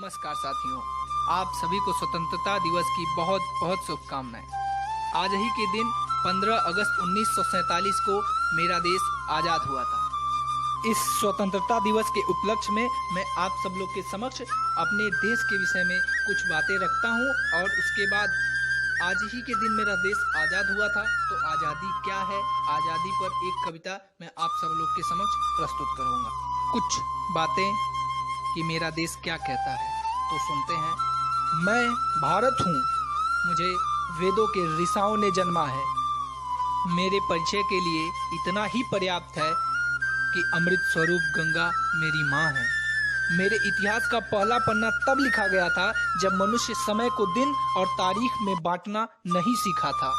नमस्कार साथियों, आप सभी को स्वतंत्रता दिवस की बहुत बहुत शुभकामनाएं। आज ही के दिन 15 अगस्त 1947 को मेरा देश आज़ाद हुआ था। इस स्वतंत्रता दिवस के उपलक्ष्य में मैं आप सब लोग के समक्ष अपने देश के विषय में कुछ बातें रखता हूं और उसके बाद आज ही के दिन मेरा देश आज़ाद हुआ था, तो आज़ादी क्या है, आज़ादी पर एक कविता मैं आप सब लोग के समक्ष प्रस्तुत करूंगा। कुछ बातें कि मेरा देश क्या कहता है, तो सुनते हैं। मैं भारत हूँ, मुझे वेदों के ऋषियों ने जन्मा है। मेरे परिचय के लिए इतना ही पर्याप्त है कि अमृत स्वरूप गंगा मेरी माँ है। मेरे इतिहास का पहला पन्ना तब लिखा गया था जब मनुष्य समय को दिन और तारीख में बांटना नहीं सीखा था।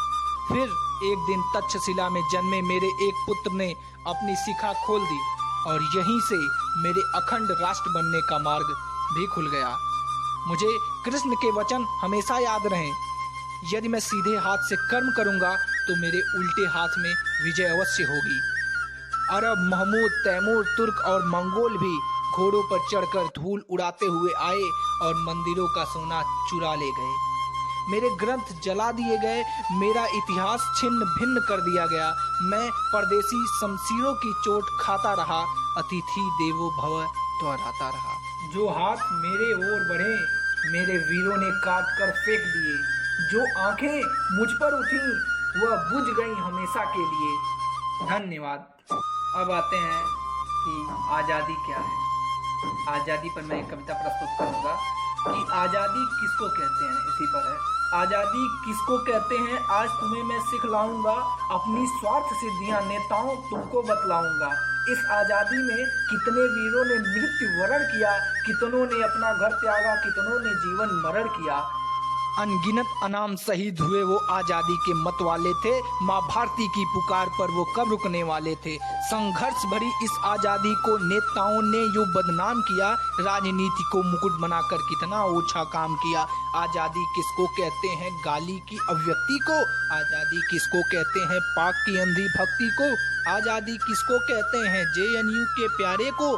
फिर एक दिन तक्षशिला में जन्मे मेरे एक पुत्र ने अपनी शिखा खोल दी और यहीं से मेरे अखंड राष्ट्र बनने का मार्ग भी खुल गया। मुझे कृष्ण के वचन हमेशा याद रहें, यदि मैं सीधे हाथ से कर्म करूंगा तो मेरे उल्टे हाथ में विजय अवश्य होगी। अरब, महमूद, तैमूर, तुर्क और मंगोल भी घोड़ों पर चढ़कर धूल उड़ाते हुए आए और मंदिरों का सोना चुरा ले गए। मेरे ग्रंथ जला दिए गए, मेरा इतिहास छिन्न भिन्न कर दिया गया। मैं परदेसी शमशीरों की चोट खाता रहा, अतिथि देवो भव दोहराता रहा। जो हाथ मेरे ओर बढ़े मेरे वीरों ने काट कर फेंक दिए। जो आंखें मुझ पर उठी वह बुझ गई हमेशा के लिए। धन्यवाद। अब आते हैं कि आज़ादी क्या है। आज़ादी पर मैं एक कविता प्रस्तुत करूंगा कि आज़ादी किसको कहते हैं, इसी पर है। आज़ादी किसको कहते हैं आज तुम्हें मैं सिखलाऊंगा, अपनी स्वार्थ सिद्धियां नेताओं तुमको बतलाऊंगा। इस आज़ादी में कितने वीरों ने मृत्यु वरण किया, कितनों ने अपना घर त्यागा, कितनों ने जीवन मरण किया। अनगिनत अनाम शहीद हुए वो आज़ादी के मत वाले थे। माँ भारती की पुकार पर वो कब रुकने वाले थे। संघर्ष भरी इस आज़ादी को नेताओं ने यूं बदनाम किया, राजनीति को मुकुट बनाकर कितना ओछा काम किया। आज़ादी किसको कहते हैं गाली की अभिव्यक्ति को, आज़ादी किसको कहते हैं पाक की अंधी भक्ति को, आज़ादी किसको कहते हैं JNU के प्यारे को,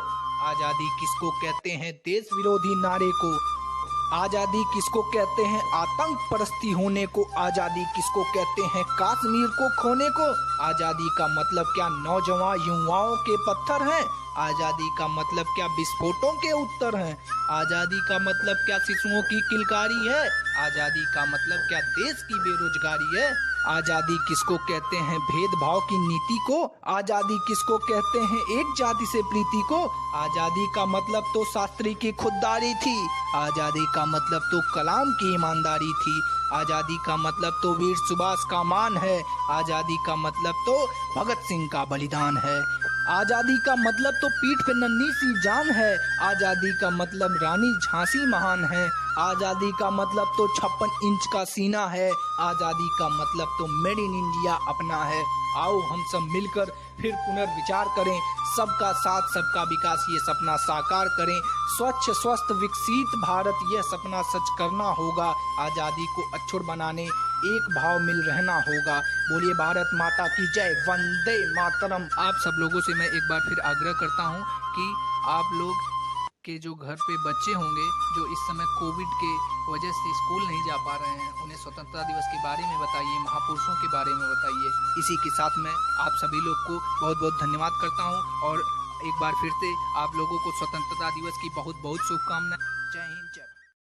आज़ादी किसको कहते हैं देश विरोधी नारे को, आज़ादी किसको कहते हैं आतंक परस्ती होने को, आज़ादी किसको कहते हैं कश्मीर को खोने को। आज़ादी का मतलब क्या नौजवान युवाओं के पत्थर हैं, आज़ादी का मतलब क्या विस्फोटों के उत्तर हैं, आज़ादी का मतलब क्या शिशुओं की किलकारी है, आज़ादी का मतलब क्या देश की बेरोजगारी है। आज़ादी किसको कहते हैं भेदभाव की नीति को, आज़ादी किसको कहते हैं एक जाति से प्रीति को। आज़ादी का मतलब तो शास्त्री की खुददारी थी, आज़ादी का मतलब तो कलाम की ईमानदारी थी, आज़ादी का मतलब तो वीर सुभाष का मान है, आज़ादी का मतलब तो भगत सिंह का बलिदान है, आज़ादी का मतलब तो पीठ पे नन्ही सी जान है, आज़ादी का मतलब रानी झांसी महान है, आज़ादी का मतलब तो 56 इंच का सीना है, आज़ादी का मतलब तो मेड इन इंडिया अपना है। आओ हम सब मिलकर फिर पुनर्विचार करें, सबका साथ सबका विकास ये सपना साकार करें। स्वच्छ स्वस्थ विकसित भारत यह सपना सच करना होगा। आज़ादी को अक्षुण्ण बनाने एक भाव मिल रहना होगा। बोलिए भारत माता की जय, वंदे मातरम। आप सब लोगों से मैं एक बार फिर आग्रह करता हूं कि आप लोग के जो घर पे बच्चे होंगे जो इस समय कोविड के वजह से स्कूल नहीं जा पा रहे हैं, उन्हें स्वतंत्रता दिवस के बारे में बताइए, महापुरुषों के बारे में बताइए। इसी के साथ मैं आप सभी लोग को बहुत बहुत धन्यवाद करता हूं और एक बार फिर से आप लोगों को स्वतंत्रता दिवस की बहुत बहुत शुभकामनाएं। जय हिंद, जय।